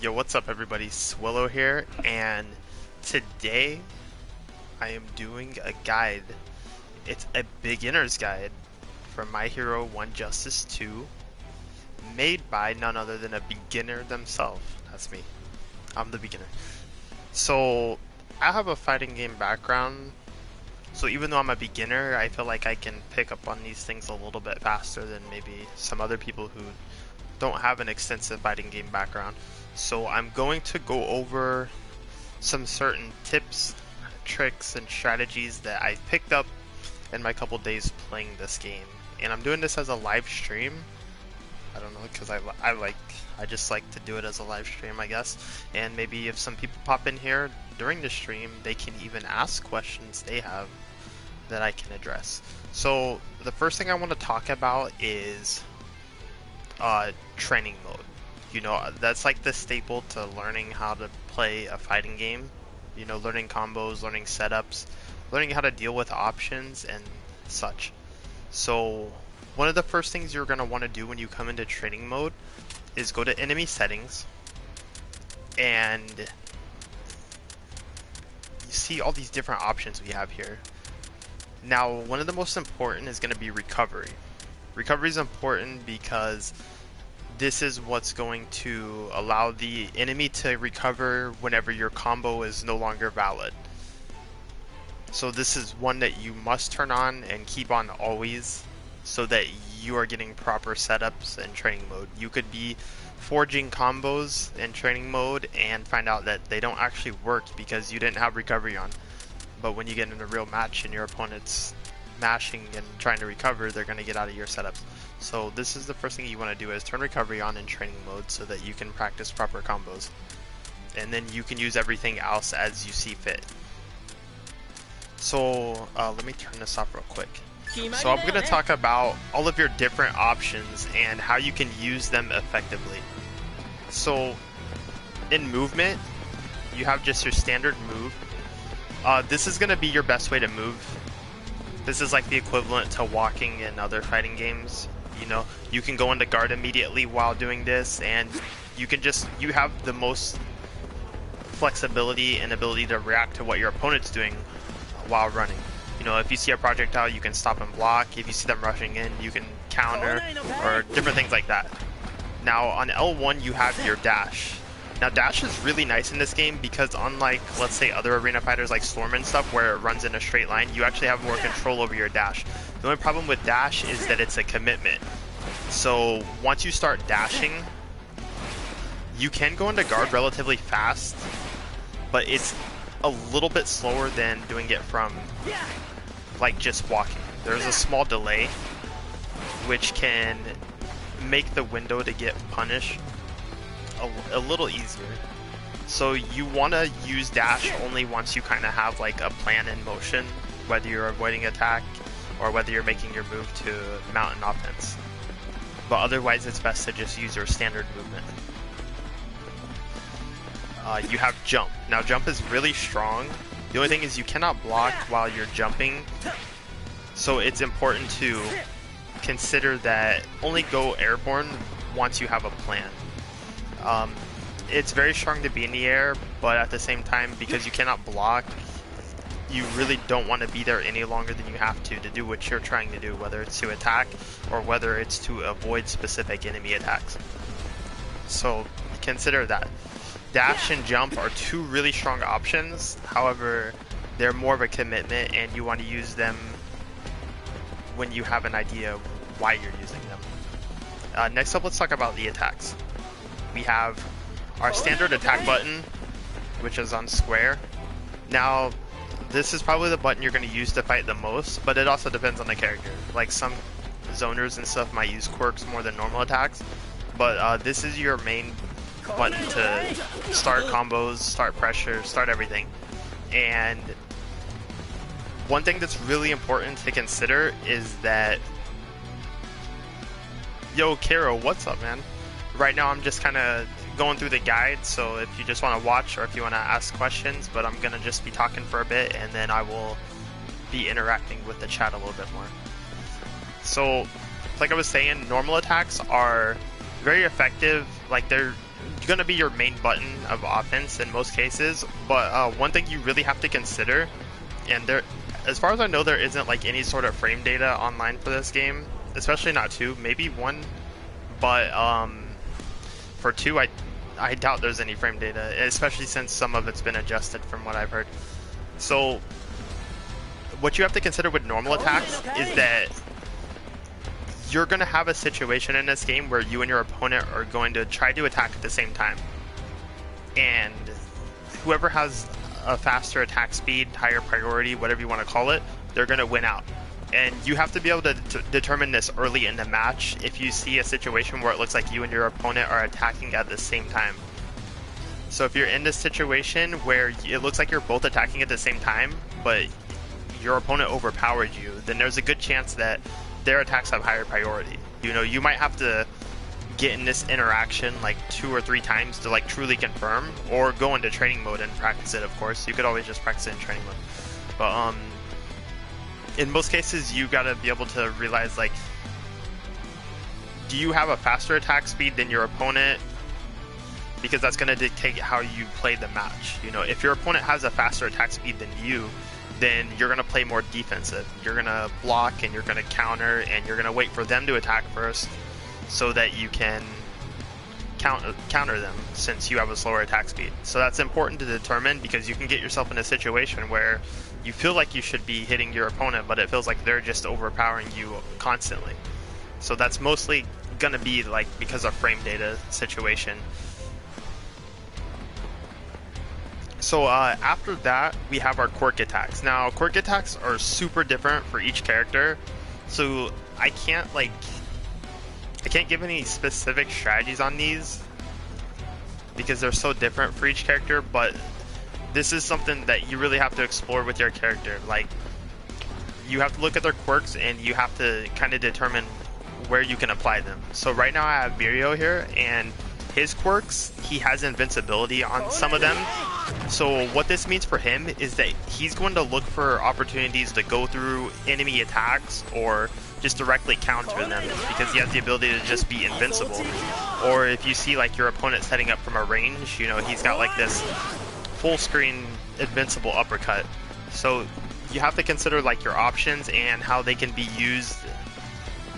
Yo, what's up everybody? Swillow here, and today I am doing a guide. It's a beginner's guide for My Hero 1 Justice 2, made by none other than a beginner themselves. That's me. I'm the beginner. So, I have a fighting game background, so even though I'm a beginner, I feel like I can pick up on these things a little bit faster than maybe some other people who don't have an extensive fighting game background. So I'm going to go over some certain tips, tricks, and strategies that I picked up in my couple days playing this game. And I'm doing this as a live stream. I don't know, because I just like to do it as a live stream, I guess. And maybe if some people pop in here during the stream, they can even ask questions they have that I can address. So the first thing I want to talk about is training mode. You know, that's like the staple to learning how to play a fighting game. You know, learning combos, learning setups, learning how to deal with options and such. So one of the first things you're going to want to do when you come into training mode is go to enemy settings, and you see all these different options we have here. Now, one of the most important is going to be recovery. Recovery is important because this is what's going to allow the enemy to recover whenever your combo is no longer valid. So this is one that you must turn on and keep on always, so that you are getting proper setups in training mode. You could be forging combos in training mode and find out that they don't actually work because you didn't have recovery on. But when you get in a real match and your opponent's mashing and trying to recover, they're going to get out of your setups. So this is the first thing you want to do, is turn recovery on in training mode so that you can practice proper combos. And then you can use everything else as you see fit. So let me turn this off real quick. So I'm going to talk about all of your different options and how you can use them effectively. So in movement, you have just your standard move. This is going to be your best way to move. This is like the equivalent to walking in other fighting games. You know, you can go into guard immediately while doing this, and you have the most flexibility and ability to react to what your opponent's doing while running. You know, if you see a projectile, you can stop and block. If you see them rushing in, you can counter, or different things like that. Now on L1 you have your dash. Now dash is really nice in this game because unlike, let's say, other arena fighters like Storm and stuff where it runs in a straight line, you actually have more control over your dash. The only problem with dash is that it's a commitment. So once you start dashing, you can go into guard relatively fast, but it's a little bit slower than doing it from like just walking. There's a small delay which can make the window to get punished a little easier. So you want to use dash only once you kind of have like a plan in motion, whether you're avoiding attack or whether you're making your move to mount an offense. But otherwise it's best to just use your standard movement. You have jump. Now jump is really strong. The only thing is you cannot block while you're jumping, so it's important to consider that only go airborne once you have a plan. It's very strong to be in the air, but at the same time, because you cannot block, you really don't want to be there any longer than you have to do what you're trying to do, whether it's to attack or whether it's to avoid specific enemy attacks. So consider that. Dash and jump are two really strong options, however, they're more of a commitment and you want to use them when you have an idea why you're using them. Next up, let's talk about the attacks. We have our standard attack button, which is on square. Now, this is probably the button you're going to use to fight the most, but it also depends on the character. Like some zoners and stuff might use quirks more than normal attacks, but this is your main button to start combos, start pressure, start everything. And one thing that's really important to consider is that, yo Karo, what's up, man? Right now I'm just kind of going through the guide, so if you just want to watch or if you want to ask questions, but I'm gonna just be talking for a bit and then I will be interacting with the chat a little bit more. So like I was saying, normal attacks are very effective. Like they're gonna be your main button of offense in most cases. But one thing you really have to consider, and there, as far as I know, there isn't like any sort of frame data online for this game, especially not 2, maybe 1, but for 2, I doubt there's any frame data, especially since some of it's been adjusted from what I've heard. So what you have to consider with normal attacks is that you're going to have a situation in this game where you and your opponent are going to try to attack at the same time. And whoever has a faster attack speed, higher priority, whatever you want to call it, they're going to win out. And you have to be able to determine this early in the match if you see a situation where it looks like you and your opponent are attacking at the same time. So if you're in this situation where it looks like you're both attacking at the same time, but your opponent overpowered you, then there's a good chance that their attacks have higher priority. You know, you might have to get in this interaction like 2 or 3 times to like truly confirm, or go into training mode and practice it, of course. You could always just practice it in training mode. But in most cases, you gotta be able to realize, like, do you have a faster attack speed than your opponent? Because that's gonna dictate how you play the match. You know, if your opponent has a faster attack speed than you, then you're gonna play more defensive. You're gonna block and you're gonna counter and you're gonna wait for them to attack first, so that you can counter them, since you have a slower attack speed. So that's important to determine, because you can get yourself in a situation where you feel like you should be hitting your opponent, but it feels like they're just overpowering you constantly. So that's mostly gonna be like because of frame data situation. So after that, we have our quirk attacks. Now, quirk attacks are super different for each character, so I can't give any specific strategies on these because they're so different for each character, but this is something that you really have to explore with your character. Like, you have to look at their quirks and you have to kind of determine where you can apply them. So right now I have Mirio here, and his quirks, he has invincibility on some of them. So what this means for him is that he's going to look for opportunities to go through enemy attacks or just directly counter them, because he has the ability to just be invincible. Or if you see like your opponent setting up from a range, you know, he's got like this full screen invincible uppercut. So you have to consider like your options and how they can be used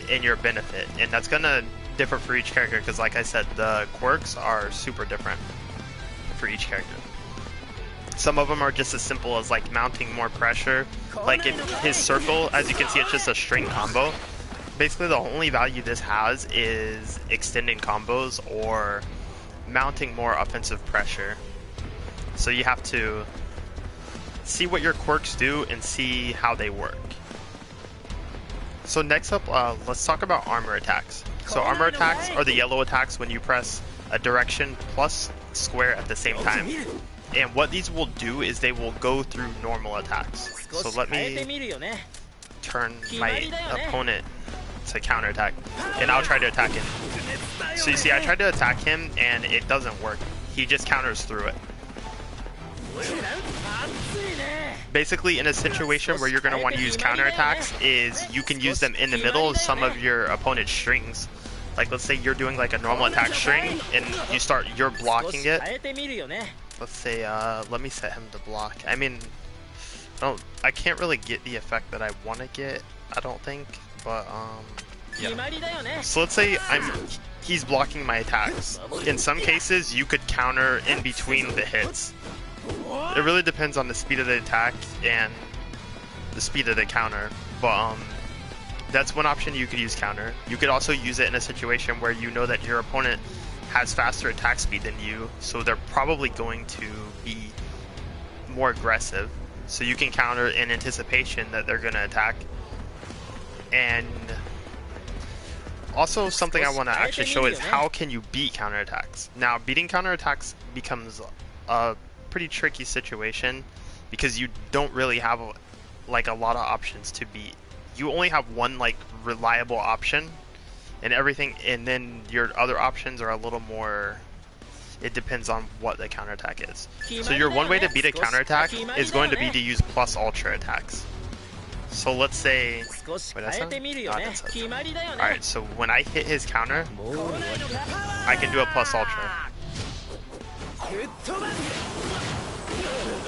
in your benefit, and that's gonna differ for each character, because like I said, the quirks are super different for each character. Some of them are just as simple as like mounting more pressure. Like if his circle, as you can see, it's just a string combo. Basically the only value this has is extending combos or mounting more offensive pressure. So you have to see what your quirks do and see how they work. So next up, let's talk about armor attacks. So armor attacks are the yellow attacks when you press a direction plus square at the same time. And what these will do is they will go through normal attacks. So let me turn my opponent to counterattack, and I'll try to attack him. So you see, I tried to attack him and it doesn't work. He just counters through it. Basically, in a situation where you're going to want to use counterattacks, is you can use them in the middle of some of your opponent's strings. Like let's say you're doing like a normal attack string and you're blocking it. Let's say, let me set him to block. I mean, I can't really get the effect that I want to get, I don't think, but yeah. So let's say he's blocking my attacks. In some cases, you could counter in between the hits. It really depends on the speed of the attack and the speed of the counter, but that's one option you could use counter. You could also use it in a situation where you know that your opponent has faster attack speed than you, so they're probably going to be more aggressive. So you can counter in anticipation that they're going to attack. And also something I want to actually show is how can you beat counterattacks. Now, beating counterattacks becomes a pretty tricky situation because you don't really have like a lot of options to beat. You only have one like reliable option and everything, and then your other options are a little more, it depends on what the counterattack is. So your one way to beat a counterattack is going to be to use plus ultra attacks. So let's say, alright, so when I hit his counter, I can do a plus ultra.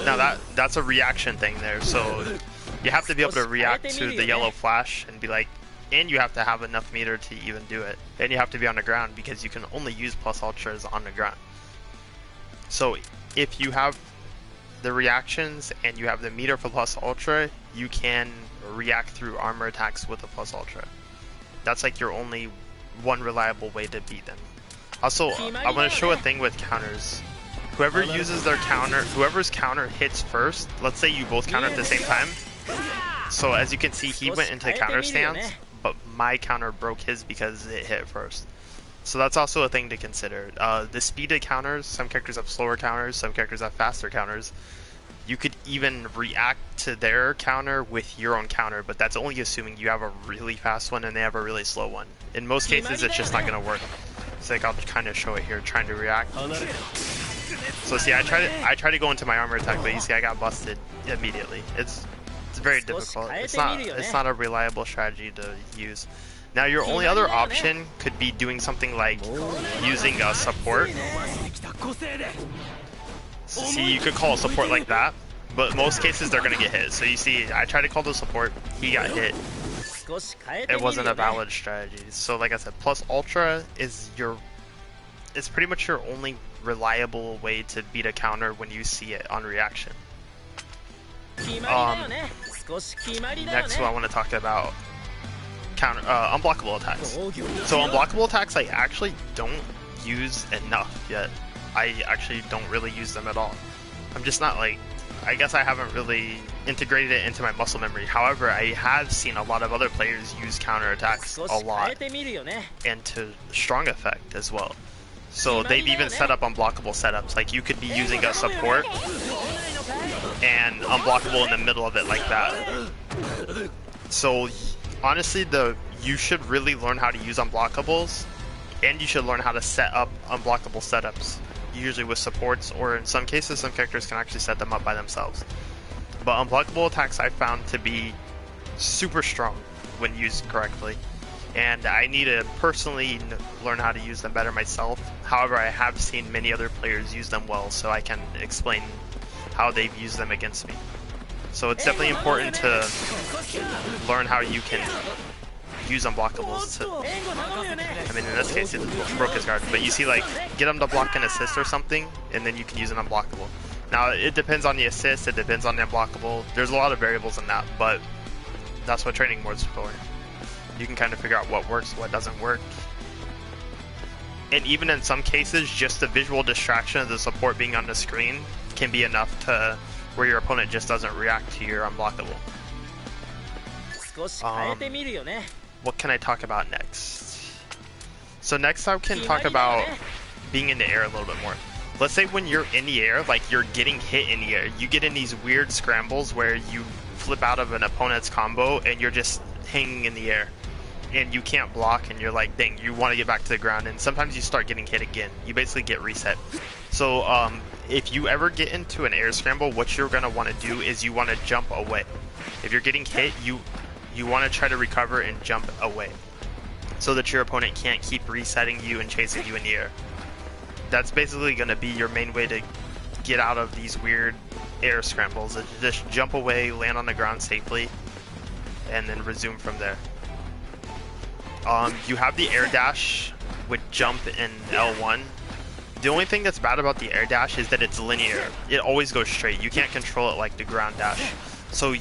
Now that's a reaction thing there, so you have to be able to react to the yellow flash and be like, and you have to have enough meter to even do it. And you have to be on the ground because you can only use plus ultras on the ground. So if you have the reactions and you have the meter for plus ultra, you can react through armor attacks with a plus ultra. That's like your only one reliable way to beat them. Also, I want to show a thing with counters. Whoever uses their counter, whoever's counter hits first, let's say you both counter at the same time. So as you can see, he went into counter stance, but my counter broke his because it hit first. So that's also a thing to consider. The speed of counters, some characters have slower counters, some characters have faster counters. You could even react to their counter with your own counter, but that's only assuming you have a really fast one and they have a really slow one. In most cases, it's just not going to work. So like I'll kind of show it here, trying to react. So see, I try to go into my armor attack, but you see I got busted immediately. It's very difficult. It's not a reliable strategy to use. Now your only other option could be doing something like using a support. So see, you could call a support like that, but most cases they're gonna get hit. So you see, I tried to call the support, he got hit. It wasn't a valid strategy. So like I said, plus ultra is it's pretty much your only reliable way to beat a counter when you see it on reaction. Next, I want to talk about unblockable attacks. So unblockable attacks I actually don't use enough yet. I actually don't really use them at all. I'm just not like, I guess I haven't really integrated it into my muscle memory. However, I have seen a lot of other players use counter attacks a lot and to strong effect as well. So they've even set up unblockable setups. Like you could be using a support and unblockable in the middle of it like that. So honestly, you should really learn how to use unblockables, and you should learn how to set up unblockable setups. Usually with supports, or in some cases, some characters can actually set them up by themselves. But unblockable attacks I found to be super strong when used correctly, and I need to personally learn how to use them better myself. However, I have seen many other players use them well, so I can explain how they've used them against me. So it's definitely important to learn how you can use unblockables I mean, in this case, it broke his guard, but you see, like, get him to block an assist or something, and then you can use an unblockable. Now, it depends on the assist, it depends on the unblockable. There's a lot of variables in that, but that's what training mode's for. You can kind of figure out what works, what doesn't work. And even in some cases, just the visual distraction of the support being on the screen can be enough to where your opponent just doesn't react to your unblockable. What can I talk about next? So next I can talk about being in the air a little bit more. Let's say when you're in the air, like you're getting hit in the air, you get in these weird scrambles where you flip out of an opponent's combo and you're just hanging in the air and you can't block, and you're like, dang, you want to get back to the ground, and sometimes you start getting hit again. You basically get reset. So if you ever get into an air scramble, what you're going to want to do is you want to jump away. If you're getting hit, you want to try to recover and jump away so that your opponent can't keep resetting you and chasing you in the air. That's basically going to be your main way to get out of these weird air scrambles. Just jump away, land on the ground safely, and then resume from there. You have the air dash with jump in L1. The only thing that's bad about the air dash is that it's linear. It always goes straight. You can't control it like the ground dash. So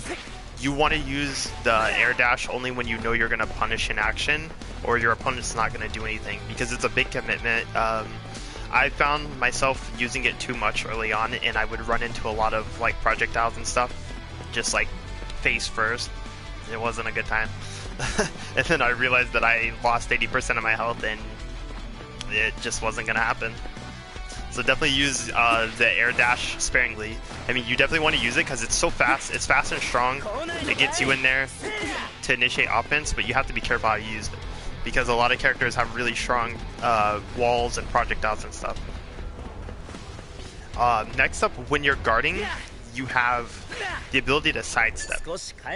you want to use the air dash only when you know you're going to punish an action, or your opponent's not going to do anything, because it's a big commitment. I found myself using it too much early on, and I would run into a lot of like projectiles and stuff, just like face first. It wasn't a good time. And then I realized that I lost 80% of my health, and it just wasn't going to happen. So definitely use the air dash sparingly. I mean, you definitely want to use it because it's so fast. It's fast and strong. It gets you in there to initiate offense, but you have to be careful how you use it, because a lot of characters have really strong walls and projectiles and stuff. Next up, when you're guarding, you have the ability to sidestep.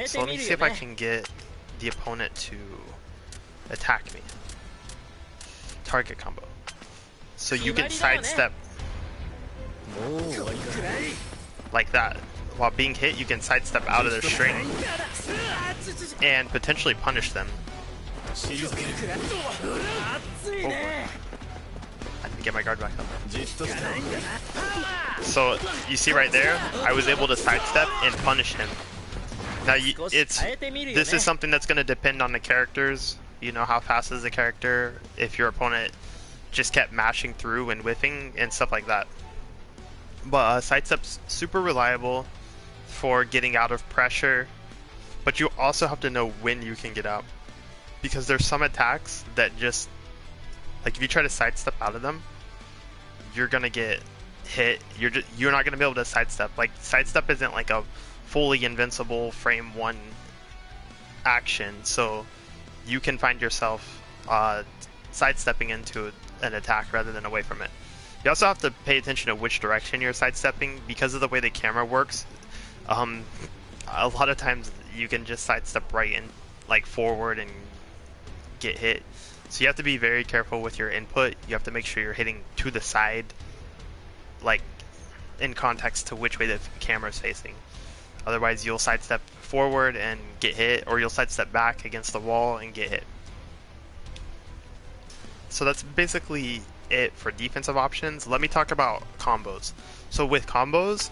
So let me see if I can get the opponent to attack me. Target combo. So you can sidestep like that. While being hit, you can sidestep out of their string and potentially punish them. Oh. I didn't get my guard back up. So you see right there, I was able to sidestep and punish him. Now this is something that's going to depend on the characters. You know, how fast is the character, if your opponent just kept mashing through and whiffing and stuff like that. But sidestep's super reliable for getting out of pressure, but you also have to know when you can get out, because there's some attacks that just, like, if you try to sidestep out of them, you're gonna get hit. You're not gonna be able to sidestep. Like, sidestep isn't like a fully invincible frame one action, so you can find yourself sidestepping into an attack rather than away from it. You also have to pay attention to which direction you're sidestepping, because of the way the camera works. A lot of times you can just sidestep right in, like, forward and get hit. So you have to be very careful with your input. You have to make sure you're hitting to the side, like in context to which way the camera is facing. Otherwise you'll sidestep forward and get hit, or you'll sidestep back against the wall and get hit. So that's basically it for defensive options. Let me talk about combos. So with combos,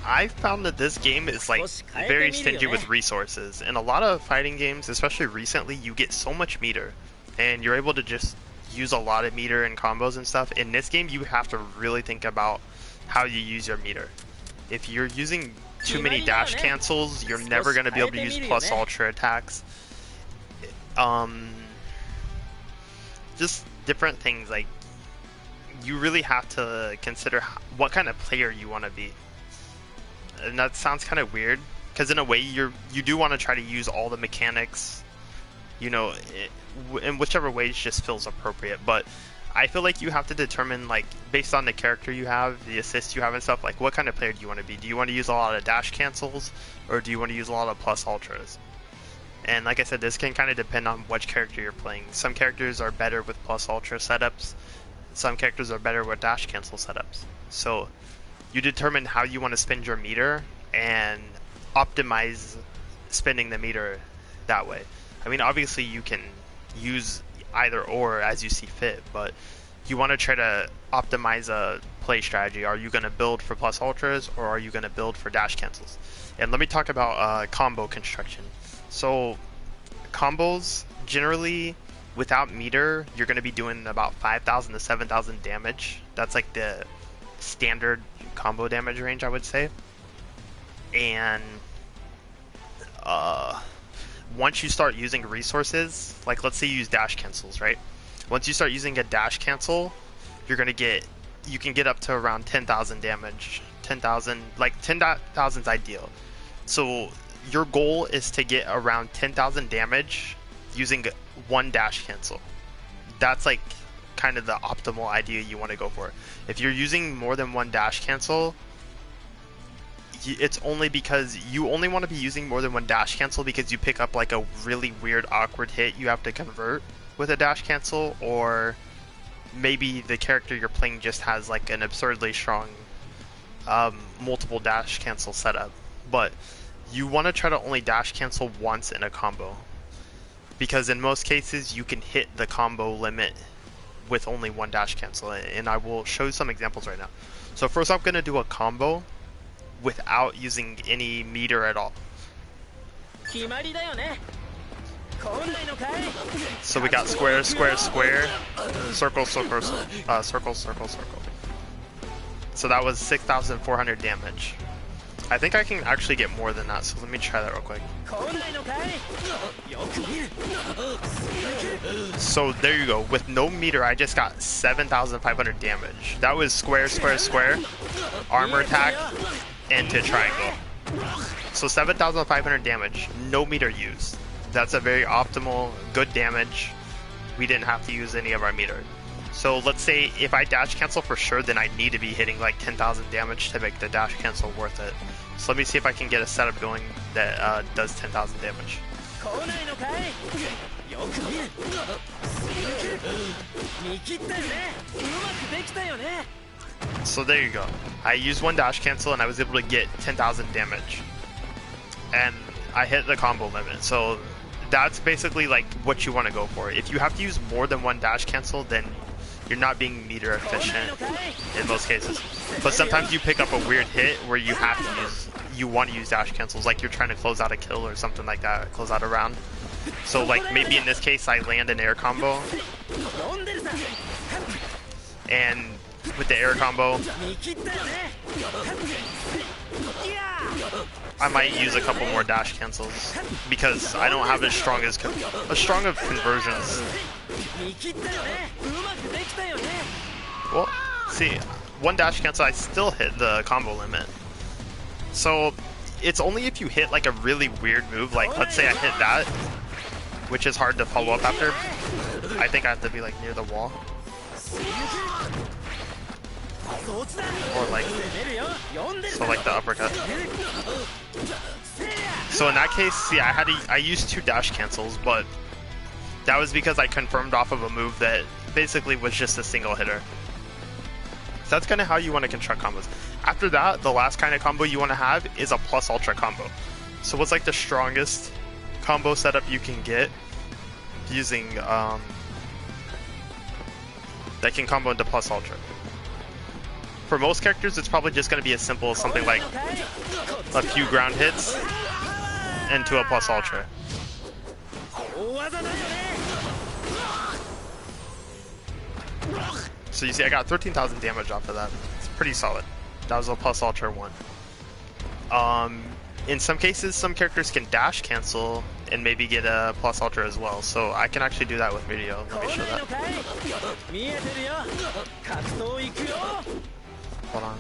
I found that this game is like very stingy with resources. In a lot of fighting games, especially recently, you get so much meter and you're able to just use a lot of meter in combos and stuff. In this game, you have to really think about how you use your meter. If you're using too many dash cancels, you're never going to be able to use plus ultra attacks. Just different things. Like, you really have to consider what kind of player you want to be. And that sounds kind of weird, because in a way you do want to try to use all the mechanics, you know, in whichever way just feels appropriate. But I feel like you have to determine, like, based on the character you have, the assists you have and stuff, like, what kind of player do you want to be? Do you want to use a lot of dash cancels, or do you want to use a lot of plus ultras? And like I said, this can kind of depend on which character you're playing. Some characters are better with plus ultra setups, some characters are better with dash cancel setups. So you determine how you want to spend your meter and optimize spending the meter that way. I mean, obviously you can use either or as you see fit, but you want to try to optimize a play strategy. Are you going to build for plus ultras, or are you going to build for dash cancels? And let me talk about combo construction. So combos, generally without meter, you're going to be doing about 5,000 to 7,000 damage. That's like the standard combo damage range, I would say. And once you start using resources, like let's say you use dash cancels, right? Once you start using a dash cancel, you can get up to around 10,000 damage. 10,000, like 10,000 is ideal. So your goal is to get around 10,000 damage using one dash cancel. That's like kind of the optimal idea you want to go for. If you're using more than one dash cancel, it's only because you only want to be using more than one dash cancel because you pick up like a really weird awkward hit you have to convert with a dash cancel, or maybe the character you're playing just has like an absurdly strong multiple dash cancel setup. But you want to try to only dash cancel once in a combo, because in most cases you can hit the combo limit with only one dash cancel, and I will show you some examples right now. So first I'm going to do a combo without using any meter at all. So we got square, square, square, circle, circle, circle, circle, circle. So that was 6,400 damage. I think I can actually get more than that, so let me try that real quick. So there you go. With no meter, I just got 7,500 damage. That was square, square, square, armor attack, into triangle. So 7,500 damage, no meter used. That's a very optimal, good damage. We didn't have to use any of our meter. So let's say if I dash cancel for sure, then I need to be hitting like 10,000 damage to make the dash cancel worth it. So let me see if I can get a setup going that does 10,000 damage. So there you go. I used one dash cancel and I was able to get 10,000 damage. And I hit the combo limit. So that's basically like what you want to go for. If you have to use more than one dash cancel, then you're not being meter efficient in most cases. But sometimes you pick up a weird hit where you have to use, you want to use dash cancels, like you're trying to close out a kill or something like that, close out a round. So like maybe in this case I land an air combo, and with the air combo I might use a couple more dash cancels because I don't have as strong of conversions. Well, see, one dash cancel I still hit the combo limit. So it's only if you hit like a really weird move, like let's say I hit that, which is hard to follow up after. I think I have to be like near the wall. Or like, so like the uppercut. So in that case, see, I used 2 dash cancels, but that was because I confirmed off of a move that basically was just a single hitter. So that's kind of how you want to construct combos. After that, the last kind of combo you want to have is a plus ultra combo. So what's like the strongest combo setup you can get using that can combo into plus ultra? For most characters, it's probably just going to be as simple as something like a few ground hits into a plus ultra. So you see I got 13,000 damage off of that. It's pretty solid. That was a plus ultra one. In some cases, some characters can dash cancel and maybe get a plus ultra as well. So I can actually do that with video. Let me show that. Hold on.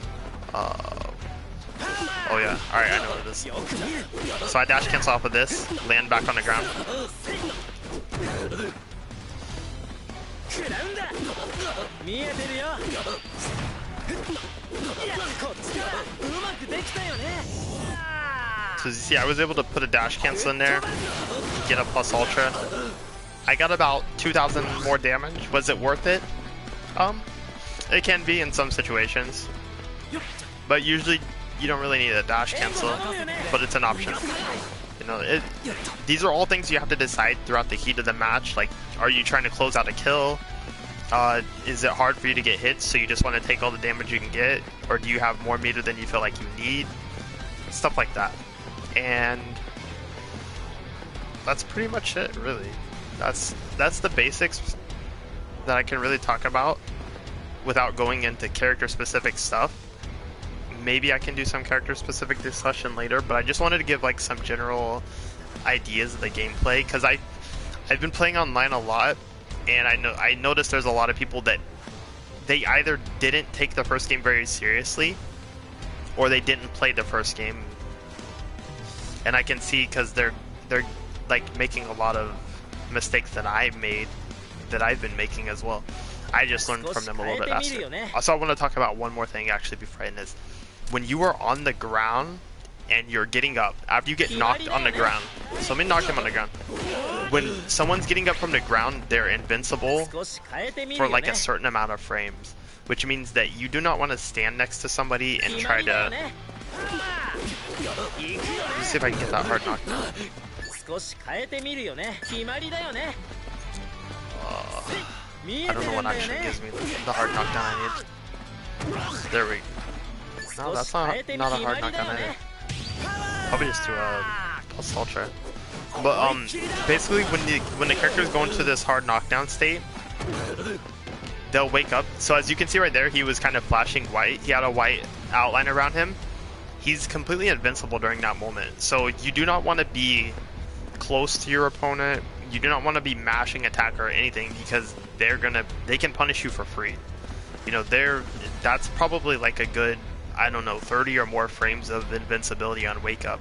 Oh yeah. Alright, I know what it is. So I dash cancel off of this, land back on the ground. So you see, I was able to put a dash cancel in there, get a plus ultra. I got about 2,000 more damage. Was it worth it? It can be in some situations, but usually you don't really need a dash cancel, but it's an option. You know, these are all things you have to decide throughout the heat of the match. Like, are you trying to close out a kill? Is it hard for you to get hits, so you just want to take all the damage you can get? Or do you have more meter than you feel like you need? Stuff like that. And that's pretty much it, really. That's the basics that I can really talk about without going into character-specific stuff. Maybe I can do some character-specific discussion later, but I just wanted to give like some general ideas of the gameplay, because I've been playing online a lot, and I noticed there's a lot of people that they either didn't take the first game very seriously, or they didn't play the first game, and I can see because they're like making a lot of mistakes that I've been making as well. I just learned from them a little bit faster. Also, I want to talk about one more thing actually before I end this. When you are on the ground and you're getting up, after you get knocked on the ground, so let me knock him on the ground. When someone's getting up from the ground, they're invincible for like a certain amount of frames, which means that you do not want to stand next to somebody and try to... Let's see if I can get that hard knockdown. I don't know what actually gives me the hard knockdown I need. There we go. No, that's not a hard knockdown either. Probably just do a plus ultra. But basically when the characters go into this hard knockdown state, they'll wake up. So as you can see right there, he was kind of flashing white. He had a white outline around him. He's completely invincible during that moment. So you do not want to be close to your opponent. You do not want to be mashing attack or anything, because they can punish you for free. You know, that's probably like a good, I don't know, 30 or more frames of invincibility on wake up.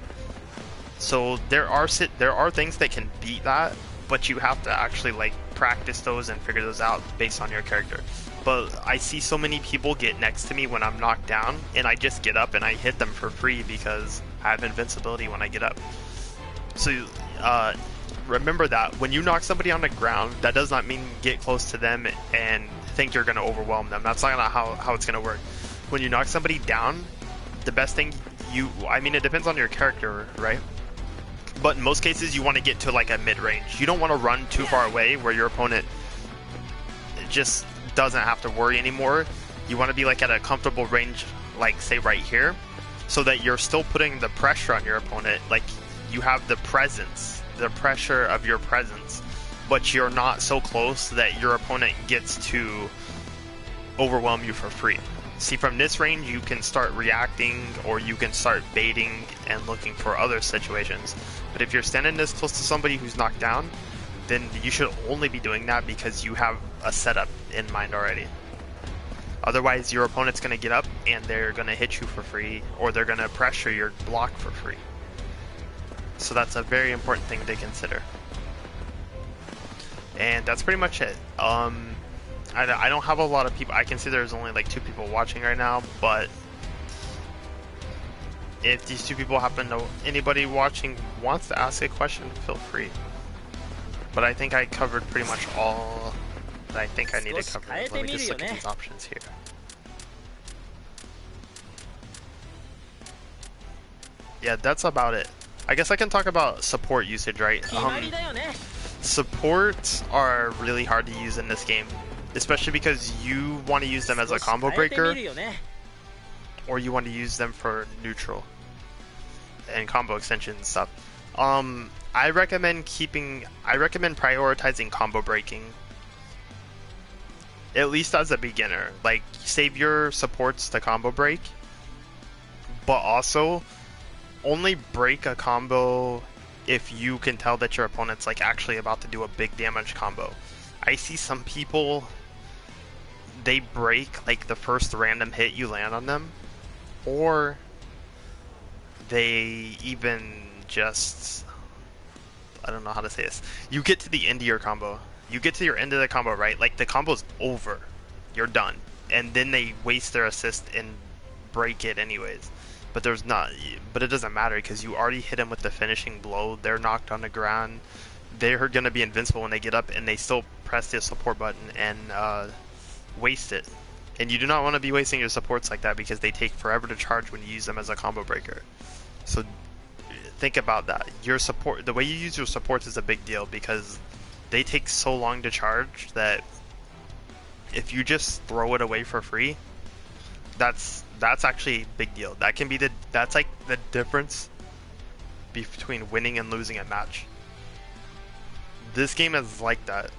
So there are things that can beat that, but you have to actually like practice those and figure those out based on your character. But I see so many people get next to me when I'm knocked down, and I just get up and I hit them for free because I have invincibility when I get up. So remember that when you knock somebody on the ground, that does not mean get close to them and think you're going to overwhelm them. That's not how it's going to work. when you knock somebody down, the best thing I mean, it depends on your character, right? But in most cases, you want to get to like a mid-range. You don't want to run too far away where your opponent just doesn't have to worry anymore. You want to be like at a comfortable range, like say right here, so that you're still putting the pressure on your opponent. Like you have the presence, the pressure of your presence, but you're not so close that your opponent gets to overwhelm you for free. See, from this range, you can start reacting, or you can start baiting and looking for other situations. But if you're standing this close to somebody who's knocked down, then you should only be doing that because you have a setup in mind already. Otherwise, your opponent's going to get up and they're going to hit you for free, or they're going to pressure your block for free. So that's a very important thing to consider. And that's pretty much it. I don't have a lot of people. I can see there's only like 2 people watching right now, but if these 2 people happen to, anybody watching wants to ask a question, feel free. But I think I covered pretty much all that I think I need to cover. Let me just look at these options here. Yeah, that's about it. I guess I can talk about support usage, right? Supports are really hard to use in this game, especially because you want to use them as a combo breaker, or you want to use them for neutral and combo extension and stuff. I recommend prioritizing combo breaking, at least as a beginner. Like, save your supports to combo break, but also only break a combo if you can tell that your opponent's like actually about to do a big damage combo. I see some people, they break like the first random hit you land on them, or they even just, I don't know how to say this. You get to the end of your combo. You get to your end of the combo, right? Like the combo's over. You're done. And then they waste their assist and break it anyways. But it doesn't matter because you already hit them with the finishing blow. They're knocked on the ground. They're going to be invincible when they get up, and they still press the support button and waste it. And you do not want to be wasting your supports like that because they take forever to charge when you use them as a combo breaker. So think about that. Your support, the way you use your supports is a big deal because they take so long to charge that if you just throw it away for free, that's actually a big deal. That can be that's like the difference between winning and losing a match. This game is like that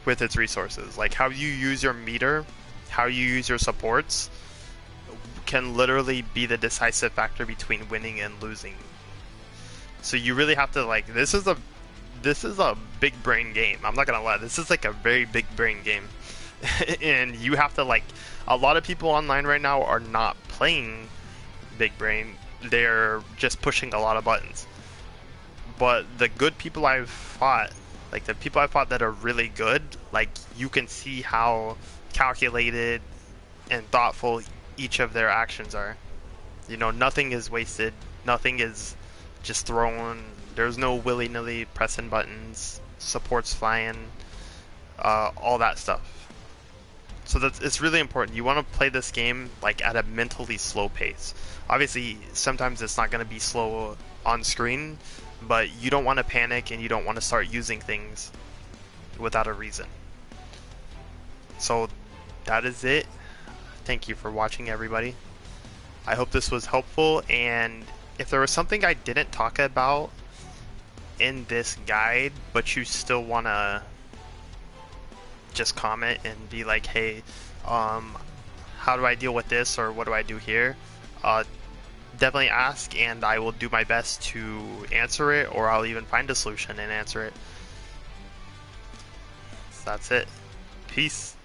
with its resources. Like how you use your meter, how you use your supports can literally be the decisive factor between winning and losing. So you really have to, like, this is a big brain game. I'm not gonna lie, this is like a very big brain game. And you have to, like, a lot of people online right now are not playing big brain, they're just pushing a lot of buttons. But the good people I've fought, like the people I've fought that are really good, like you can see how calculated and thoughtful each of their actions are. You know, nothing is wasted, nothing is just thrown, there's no willy-nilly pressing buttons, supports flying, all that stuff. So it's really important. You want to play this game like at a mentally slow pace. Obviously, sometimes it's not going to be slow on screen, but you don't want to panic and you don't want to start using things without a reason. So that is it. Thank you for watching, everybody. I hope this was helpful, and if there was something I didn't talk about in this guide, but you still want to just comment and be like, hey, how do I deal with this, or what do I do here? Definitely ask, and I will do my best to answer it, or I'll even find a solution and answer it. So that's it. Peace.